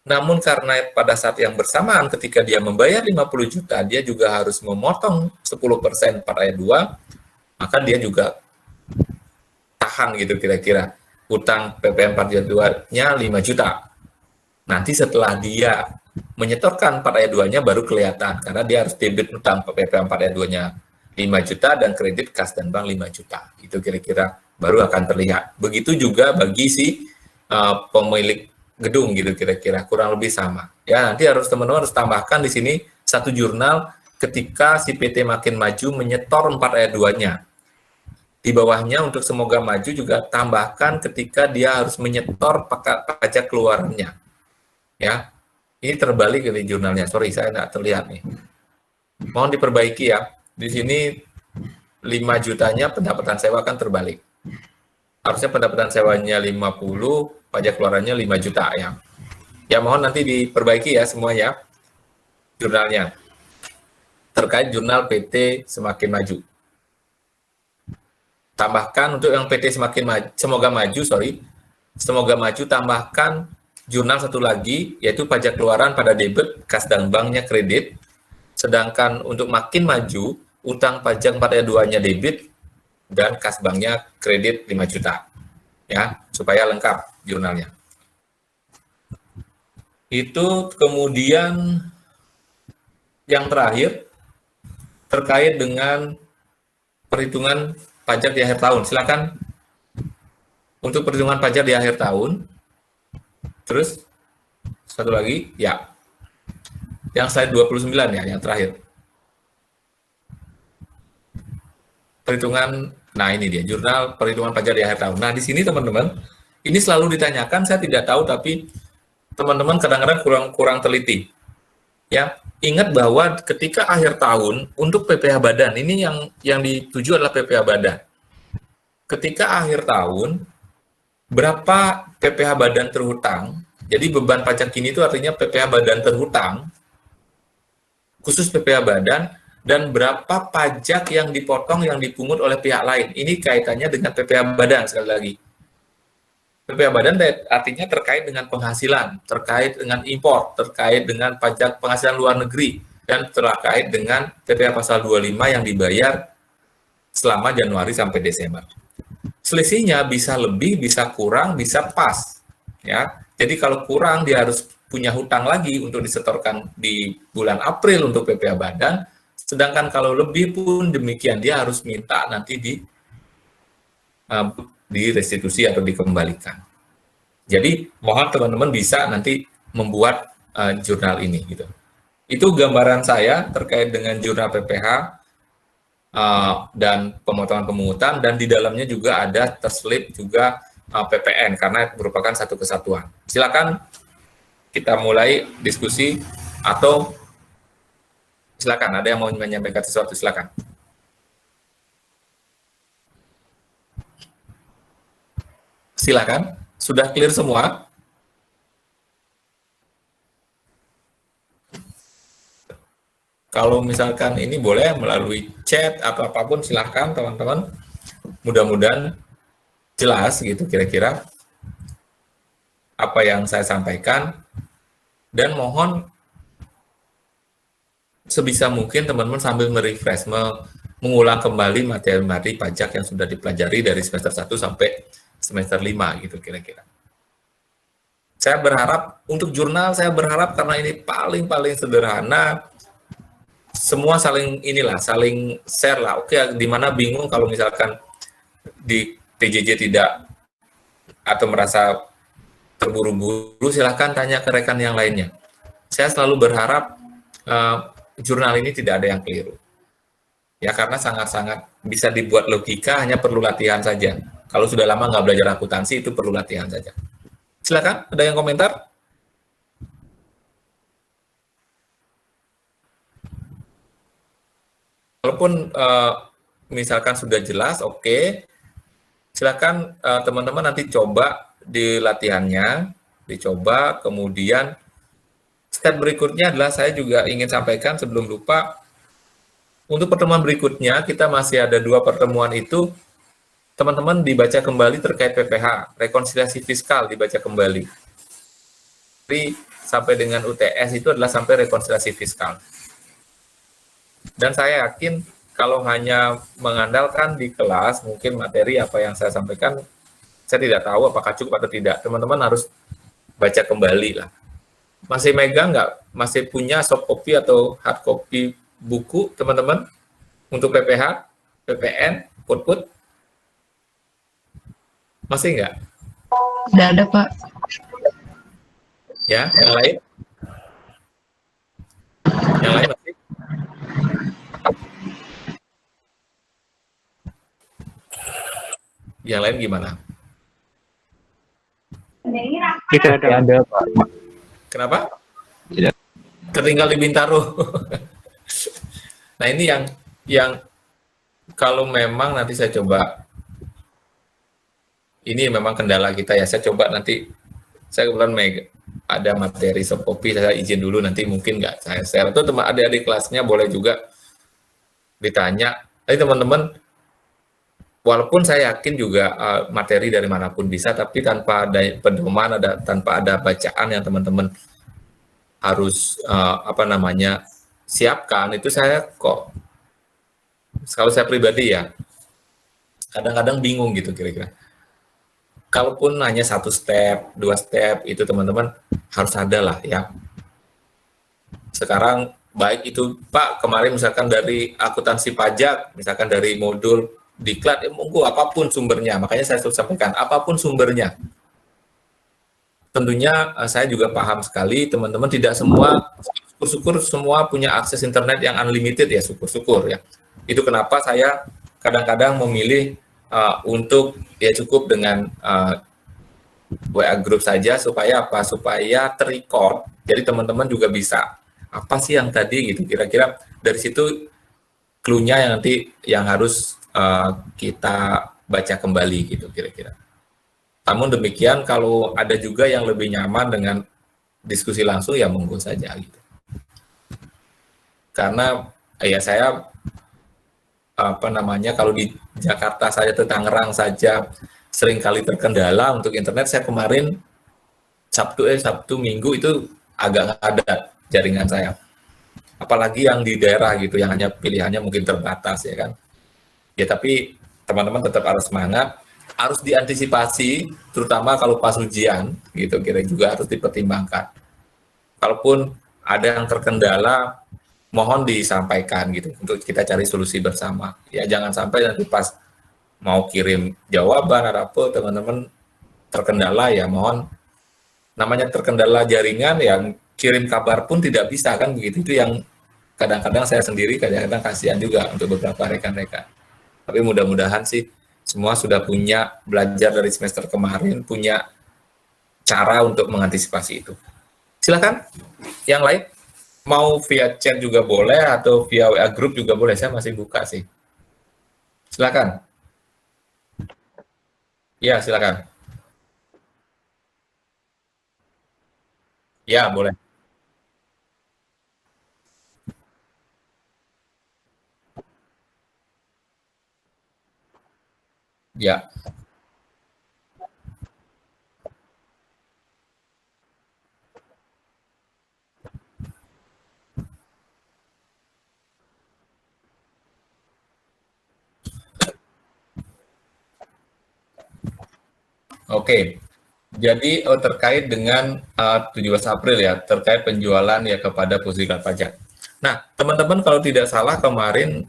Namun karena pada saat yang bersamaan ketika dia membayar 50 juta, dia juga harus memotong 10% 4 ayat 2, maka dia juga tahan gitu kira-kira. Utang PPN 4 ayat 2-nya 5 juta. Nanti setelah dia menyetorkan 4 ayat 2-nya baru kelihatan, karena dia harus debit utang PPN 4 ayat 2-nya 5 juta dan kredit kas dan bank 5 juta. Itu kira-kira baru akan terlihat. Begitu juga bagi si pemilik gedung gitu kira-kira, kurang lebih sama. Ya, nanti teman-teman harus tambahkan di sini satu jurnal ketika si PT Makin Maju menyetor 4 ayat 2-nya. Di bawahnya untuk Semoga Maju juga tambahkan ketika dia harus menyetor pajak keluarannya. Ya. Ini terbalik di jurnalnya. Sorry, saya tidak terlihat nih. Mohon diperbaiki ya. Di sini 5 jutanya pendapatan sewa kan terbalik. Harusnya pendapatan sewanya 50, pajak keluarannya 5 juta ya. Ya mohon nanti diperbaiki ya semuanya jurnalnya. Terkait jurnal PT Semakin Maju. Tambahkan untuk yang PT Semoga Maju tambahkan jurnal satu lagi yaitu pajak keluaran pada debit, kas dan banknya kredit. Sedangkan untuk Makin Maju utang pajak 4 ayat 2-nya debit dan kas banknya kredit 5 juta. Ya, supaya lengkap jurnalnya. Itu kemudian yang terakhir terkait dengan perhitungan pajak di akhir tahun. Silakan untuk perhitungan pajak di akhir tahun. Terus satu lagi, ya. Yang slide 29 ya, yang terakhir. Perhitungan, nah ini dia, jurnal perhitungan pajak di akhir tahun. Nah, di sini teman-teman, ini selalu ditanyakan, saya tidak tahu, tapi teman-teman kadang-kadang kurang teliti. Ya, ingat bahwa ketika akhir tahun, untuk PPh Badan, ini yang dituju adalah PPh Badan. Ketika akhir tahun, berapa PPh Badan terhutang, jadi beban pajak ini itu artinya PPh Badan terhutang, khusus PPh Badan, dan berapa pajak yang dipotong yang dipungut oleh pihak lain. Ini kaitannya dengan PPh Badan sekali lagi. PPh Badan artinya terkait dengan penghasilan, terkait dengan impor, terkait dengan pajak penghasilan luar negeri, dan terkait dengan PPh pasal 25 yang dibayar selama Januari sampai Desember. Selisihnya bisa lebih, bisa kurang, bisa pas. Ya. Jadi kalau kurang dia harus punya hutang lagi untuk disetorkan di bulan April untuk PPh Badan. Sedangkan kalau lebih pun demikian, dia harus minta nanti di restitusi atau dikembalikan. Jadi mohon teman-teman bisa nanti membuat jurnal ini gitu. Itu gambaran saya terkait dengan jurnal PPh dan pemotongan pemungutan, dan di dalamnya juga ada terselip juga PPN karena merupakan satu kesatuan. Silakan kita mulai diskusi atau silakan, ada yang mau menyampaikan sesuatu, silakan. Silakan, sudah clear semua? Kalau misalkan ini boleh melalui chat atau apapun, silakan teman-teman. Mudah-mudahan jelas gitu kira-kira apa yang saya sampaikan, dan mohon sebisa mungkin teman-teman sambil merefresh, mengulang kembali materi-materi pajak yang sudah dipelajari dari semester 1 sampai semester 5 gitu kira-kira. Saya berharap untuk jurnal, saya berharap karena ini paling sederhana, semua saling share lah. Oke, di mana bingung kalau misalkan di PJJ tidak atau merasa terburu-buru, silahkan tanya ke rekan yang lainnya. Saya selalu berharap jurnal ini tidak ada yang keliru. Ya, karena sangat-sangat bisa dibuat logika, hanya perlu latihan saja. Kalau sudah lama nggak belajar akuntansi, itu perlu latihan saja. Silakan, ada yang komentar? Walaupun misalkan sudah jelas, oke. Silakan teman-teman nanti coba di latihannya, dicoba, kemudian step berikutnya adalah saya juga ingin sampaikan sebelum lupa, untuk pertemuan berikutnya kita masih ada 2 pertemuan itu, teman-teman dibaca kembali terkait PPH, rekonsiliasi fiskal dibaca kembali. Jadi sampai dengan UTS itu adalah sampai rekonsiliasi fiskal. Dan saya yakin kalau hanya mengandalkan di kelas, mungkin materi apa yang saya sampaikan, saya tidak tahu apakah cukup atau tidak. Teman-teman harus baca kembali lah. Masih megang nggak? Masih punya soft copy atau hard copy buku, teman-teman? Untuk PPH, PPN, put-put? Masih nggak? Udah ada, Pak. Ya, yang lain? Yang lain masih? Yang lain gimana? Tidak ada, Pak. Kenapa? Tidak. Tertinggal di Bintaro. Nah, ini yang kalau memang nanti saya coba, ini memang kendala kita ya, saya coba nanti, saya kebetulan ada materi soft copy, saya izin dulu, nanti mungkin nggak saya share, atau teman adik-adik kelasnya boleh juga ditanya. Tapi teman-teman, walaupun saya yakin juga materi dari manapun bisa, tapi tanpa ada pedoman, tanpa ada bacaan yang teman-teman harus siapkan, itu saya kok, kalau saya pribadi ya, kadang-kadang bingung gitu kira-kira. Kalaupun hanya 1 step, 2 step, itu teman-teman harus ada lah ya. Sekarang baik itu Pak, kemarin misalkan dari akuntansi pajak, misalkan dari modul diklat, monggo apapun sumbernya, makanya saya selalu sampaikan, apapun sumbernya. Tentunya saya juga paham sekali, teman-teman tidak semua, syukur-syukur semua punya akses internet yang unlimited ya, syukur-syukur ya. Itu kenapa saya kadang-kadang memilih untuk ya cukup dengan WA group saja, supaya apa? Supaya terrecord, jadi teman-teman juga bisa, apa sih yang tadi gitu, kira-kira dari situ clue-nya yang nanti yang harus kita baca kembali gitu kira-kira. Namun demikian, kalau ada juga yang lebih nyaman dengan diskusi langsung, ya monggo saja gitu. Karena ya saya kalau di Jakarta saja atau Tangerang saja seringkali terkendala untuk internet. Saya kemarin Sabtu Minggu itu agak ada jaringan saya. Apalagi yang di daerah gitu, yang hanya pilihannya mungkin terbatas ya kan. Ya tapi teman-teman tetap harus semangat, harus diantisipasi, terutama kalau pas ujian gitu, kira juga harus dipertimbangkan. Kalaupun ada yang terkendala, mohon disampaikan gitu untuk kita cari solusi bersama. Ya jangan sampai nanti pas mau kirim jawaban atau apa teman-teman terkendala, ya mohon, namanya terkendala jaringan ya, kirim kabar pun tidak bisa kan begitu. Itu yang kadang-kadang saya sendiri kadang-kadang kasihan juga untuk beberapa rekan-rekan. Tapi mudah-mudahan sih semua sudah punya, belajar dari semester kemarin, punya cara untuk mengantisipasi itu. Silakan yang lain. Mau via chat juga boleh, atau via WA group juga boleh, saya masih buka sih. Silakan. Ya, silakan. Ya, boleh. Ya. Oke. Jadi terkait dengan 17 April ya, terkait penjualan ya kepada pusdikat pajak. Nah, teman-teman kalau tidak salah kemarin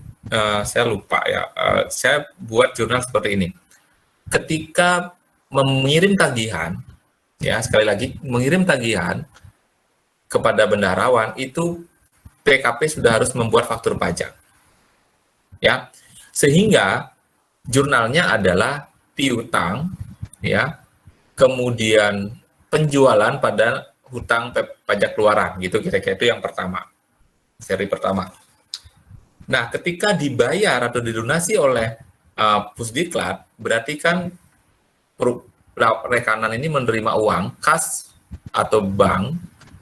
saya lupa ya, saya buat jurnal seperti ini. Ketika mengirim tagihan, Ya, sekali lagi, mengirim tagihan kepada bendaharawan itu PKP sudah harus membuat faktur pajak. Ya. Sehingga jurnalnya adalah piutang, ya. Kemudian penjualan pada hutang pajak keluaran, gitu kira-kira, itu yang pertama. Seri pertama. Nah, ketika dibayar atau dilunasi oleh Pusdiklat, berarti kan rekanan ini menerima uang kas atau bank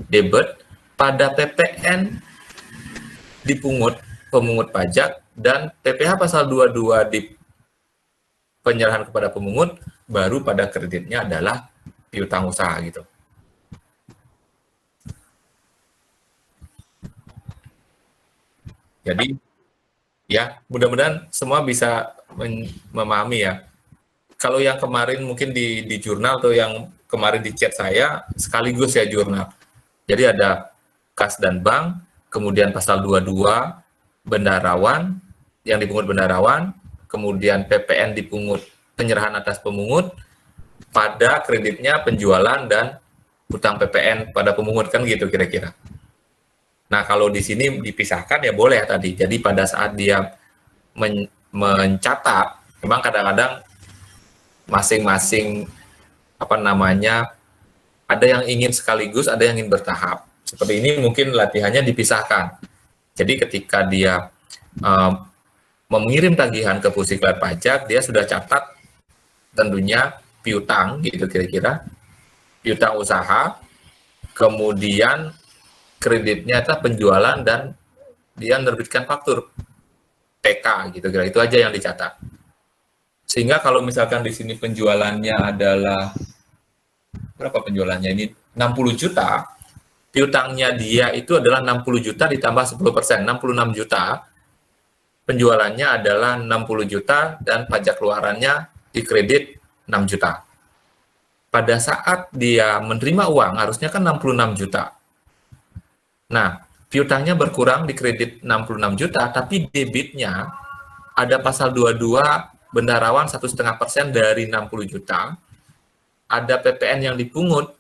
debit pada PPN dipungut pemungut pajak dan PPh pasal 22 di penyerahan kepada pemungut, baru pada kreditnya adalah piutang usaha gitu. Jadi ya, mudah-mudahan semua bisa memahami ya. Kalau yang kemarin mungkin di jurnal atau yang kemarin di chat saya, sekaligus ya jurnal. Jadi ada kas dan bank, kemudian pasal 22 bendaharawan, yang dipungut bendaharawan, kemudian PPN dipungut penyerahan atas pemungut, pada kreditnya penjualan dan hutang PPN pada pemungut, kan gitu kira-kira. Nah, kalau di sini dipisahkan ya boleh tadi. Jadi pada saat dia mencatat, memang kadang-kadang masing-masing ada yang ingin sekaligus, ada yang ingin bertahap. Seperti ini mungkin latihannya dipisahkan. Jadi ketika dia mengirim tagihan ke Pusdiklat Pajak, dia sudah catat tentunya piutang gitu kira-kira, piutang usaha, kemudian kreditnya adalah penjualan dan dia menerbitkan faktur PK gitu kira, itu aja yang dicatat. Sehingga kalau misalkan di sini penjualannya adalah berapa penjualannya ini 60 juta, piutangnya dia itu adalah 60 juta ditambah 10%, 66 juta. Penjualannya adalah 60 juta dan pajak keluarannya dikredit 6 juta. Pada saat dia menerima uang harusnya kan 66 juta. Nah, piutangnya berkurang dikredit 66 juta, tapi debitnya ada pasal 22 bendaharawan 1,5% dari 60 juta, ada PPN yang dipungut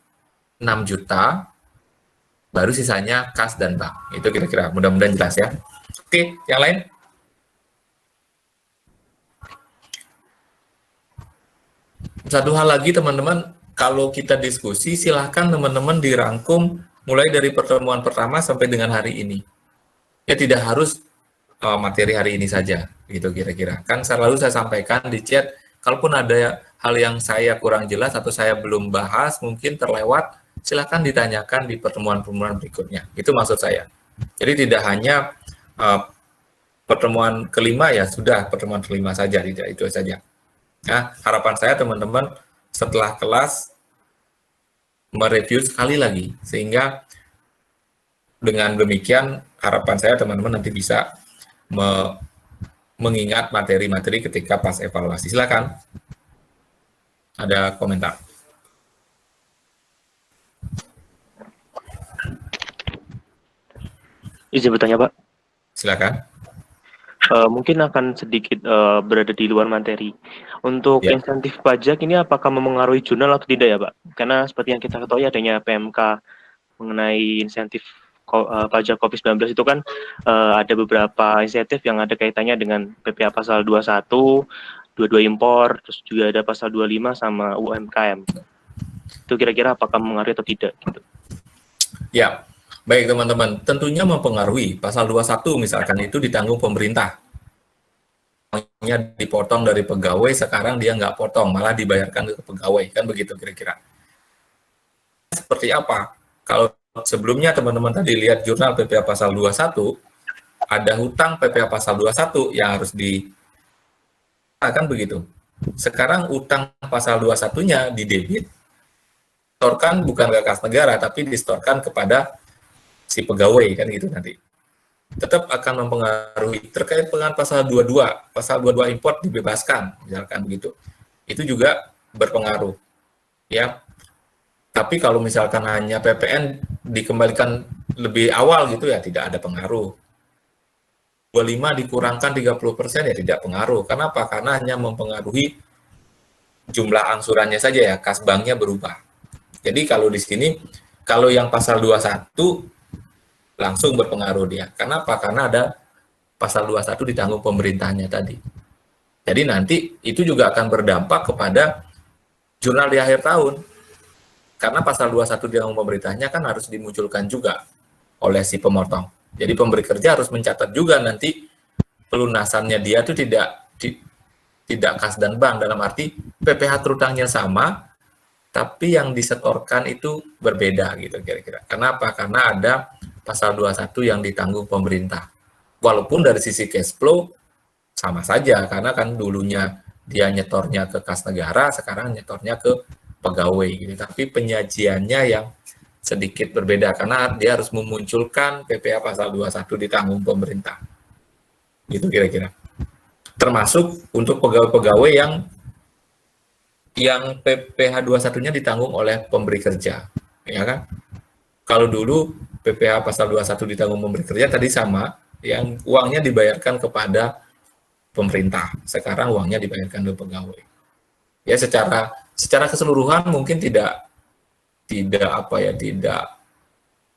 6 juta, baru sisanya kas dan bank. Itu kira-kira, mudah-mudahan jelas ya. Oke, yang lain? Satu hal lagi teman-teman, kalau kita diskusi, silahkan teman-teman dirangkum mulai dari pertemuan pertama sampai dengan hari ini. Ya tidak harus materi hari ini saja, gitu kira-kira. Kan selalu saya sampaikan di chat, kalaupun ada hal yang saya kurang jelas atau saya belum bahas, mungkin terlewat, silakan ditanyakan di pertemuan-pertemuan berikutnya. Itu maksud saya. Jadi tidak hanya pertemuan kelima ya sudah pertemuan kelima saja, tidak itu saja. Nah, harapan saya teman-teman setelah kelas mereview sekali lagi, sehingga dengan demikian harapan saya teman-teman nanti bisa mengingat materi-materi ketika pas evaluasi. Silakan. Ada komentar? Izin bertanya, Pak. Silakan. Mungkin akan sedikit berada di luar materi. Untuk insentif pajak ini apakah memengaruhi jurnal atau tidak ya, Pak? Karena seperti yang kita ketahui adanya PMK mengenai insentif pajak COVID-19 itu kan ada beberapa insentif yang ada kaitannya dengan PPh pasal 21, 22 impor, terus juga ada pasal 25 sama UMKM. Itu kira-kira apakah mengaruhi atau tidak gitu? Ya, baik teman-teman. Tentunya mempengaruhi. Pasal 21 misalkan itu ditanggung pemerintah. Dipotong dari pegawai, sekarang dia nggak potong, malah dibayarkan ke pegawai. Kan begitu kira-kira. Seperti apa? Kalau sebelumnya teman-teman tadi lihat jurnal PPh pasal 21, ada hutang PPh pasal 21 yang harus akan begitu. Sekarang utang pasal 21-nya didebit, distorkan bukan ke kas negara, tapi distorkan kepada si pegawai, kan gitu nanti. Tetap akan mempengaruhi. Terkait dengan pasal 22, pasal 22 import dibebaskan, misalkan begitu. Itu juga berpengaruh. Ya. Tapi kalau misalkan hanya PPN dikembalikan lebih awal gitu ya tidak ada pengaruh. 25 dikurangkan 30% ya tidak pengaruh. Kenapa? Karena hanya mempengaruhi jumlah angsurannya saja ya, kas banknya berubah. Jadi kalau di sini, kalau yang pasal 21 langsung berpengaruh dia. Kenapa? Karena ada pasal 21 ditanggung pemerintahnya tadi. Jadi nanti itu juga akan berdampak kepada jurnal di akhir tahun. Karena pasal 21 ditanggung pemerintahnya kan harus dimunculkan juga oleh si pemotong. Jadi pemberi kerja harus mencatat juga nanti pelunasannya dia itu tidak kas dan bank, dalam arti PPh terutangnya sama, tapi yang disetorkan itu berbeda gitu kira-kira. Kenapa? Karena ada pasal 21 yang ditanggung pemerintah. Walaupun dari sisi cash flow sama saja, karena kan dulunya dia nyetornya ke kas negara, sekarang nyetornya ke pegawai gitu. Tapi penyajiannya yang sedikit berbeda karena dia harus memunculkan PPh pasal 21 ditanggung pemerintah. Gitu kira-kira. Termasuk untuk pegawai-pegawai yang PPh 21-nya ditanggung oleh pemberi kerja, ya kan? Kalau dulu PPh pasal 21 ditanggung pemberi kerja tadi sama, yang uangnya dibayarkan kepada pemerintah. Sekarang uangnya dibayarkan ke pegawai. Ya secara keseluruhan mungkin tidak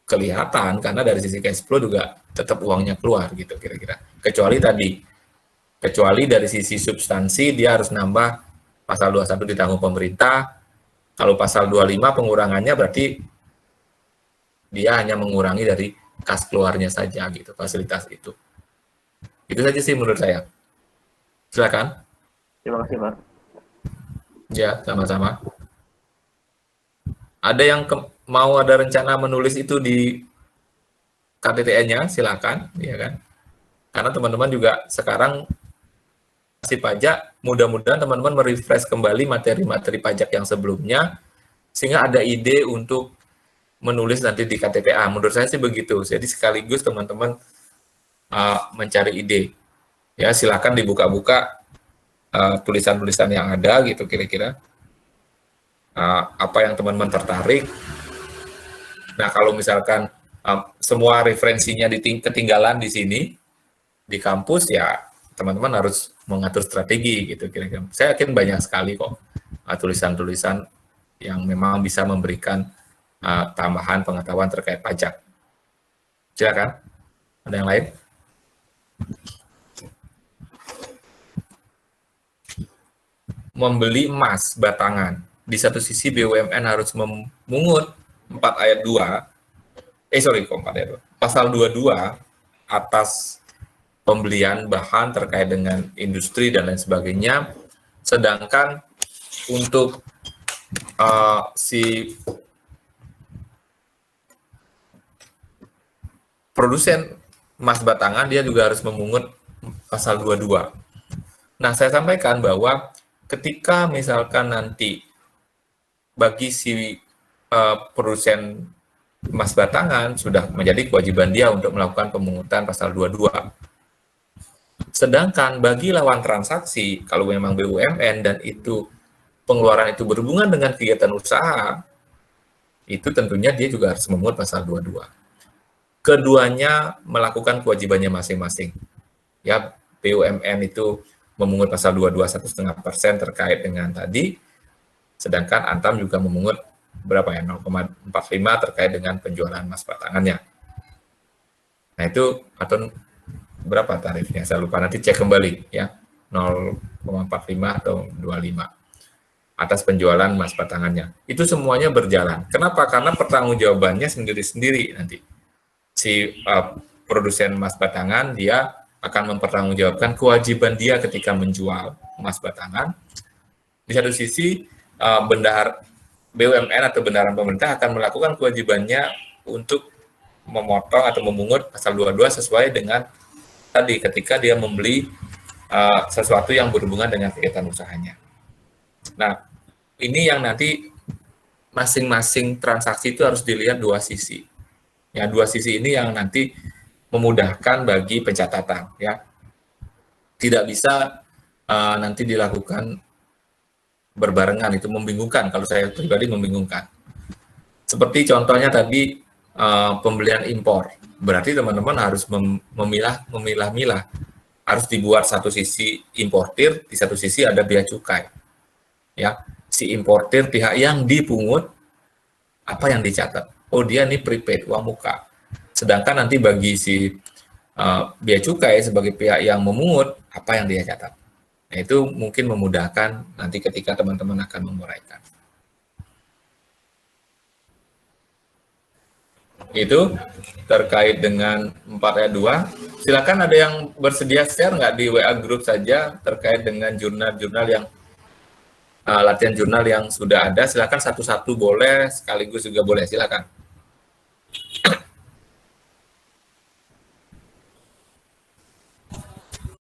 kelihatan karena dari sisi cash flow juga tetap uangnya keluar gitu kira-kira. Kecuali dari sisi substansi dia harus nambah pasal 21 ditanggung pemerintah. Kalau pasal 25 pengurangannya berarti dia hanya mengurangi dari kas keluarnya saja gitu, fasilitas itu. Itu saja sih menurut saya. Silakan. Terima kasih, Pak. Ya, sama-sama. Ada yang mau ada rencana menulis itu di KTTN-nya, silakan, ya kan? Karena teman-teman juga sekarang masih pajak, mudah-mudahan teman-teman merefresh kembali materi-materi pajak yang sebelumnya, sehingga ada ide untuk menulis nanti di KTTA. Menurut saya sih begitu. Jadi sekaligus teman-teman mencari ide. Ya, silakan dibuka-buka tulisan-tulisan yang ada gitu kira-kira. Apa yang teman-teman tertarik. Nah, kalau misalkan semua referensinya ketinggalan di sini, di kampus, ya teman-teman harus mengatur strategi gitu kira-kira. Saya yakin banyak sekali kok tulisan-tulisan yang memang bisa memberikan tambahan pengetahuan terkait pajak. Silakan. Ada yang lain? Membeli emas batangan. Di satu sisi BUMN harus memungut 4 ayat 2, pasal 22 atas pembelian bahan terkait dengan industri dan lain sebagainya, sedangkan untuk si produsen emas batangan dia juga harus memungut pasal 22. Nah, saya sampaikan bahwa ketika misalkan nanti bagi si produsen emas batangan sudah menjadi kewajiban dia untuk melakukan pemungutan pasal 22. Sedangkan bagi lawan transaksi, kalau memang BUMN dan itu pengeluaran itu berhubungan dengan kegiatan usaha, itu tentunya dia juga harus memungut pasal 22. Keduanya melakukan kewajibannya masing-masing. Ya, BUMN itu memungut pasal 22 1,5% terkait dengan tadi, sedangkan Antam juga memungut berapa ya, 0,45 terkait dengan penjualan emas batangannya. Nah itu atau berapa tarifnya? Saya lupa, nanti cek kembali ya, 0,45 atau 25 atas penjualan emas batangannya. Itu semuanya berjalan. Kenapa? Karena pertanggungjawabannya sendiri-sendiri nanti. Si produsen emas batangan dia akan mempertanggungjawabkan kewajiban dia ketika menjual emas batangan. Di satu sisi bendahara BUMN atau bendaharaan pemerintah akan melakukan kewajibannya untuk memotong atau memungut pasal 22 sesuai dengan tadi ketika dia membeli sesuatu yang berhubungan dengan kegiatan usahanya. Nah, ini yang nanti masing-masing transaksi itu harus dilihat dua sisi. Ya, dua sisi ini yang nanti memudahkan bagi pencatatan ya. Tidak bisa nanti dilakukan berbarengan, itu membingungkan, kalau saya pribadi membingungkan. Seperti contohnya tadi pembelian impor, berarti teman-teman harus memilah-milah, harus dibuat satu sisi importir, di satu sisi ada bea cukai. Ya, si importir pihak yang dipungut, apa yang dicatat? Oh, dia nih prepaid, uang muka. Sedangkan nanti bagi si bea cukai sebagai pihak yang memungut, apa yang dia catat? Nah, itu mungkin memudahkan nanti ketika teman-teman akan menguraikan. Itu terkait dengan 4 ayat 2. Silakan ada yang bersedia share nggak di WA Group saja terkait dengan jurnal-jurnal yang latihan jurnal yang sudah ada. Silakan satu-satu boleh, sekaligus juga boleh. Silakan.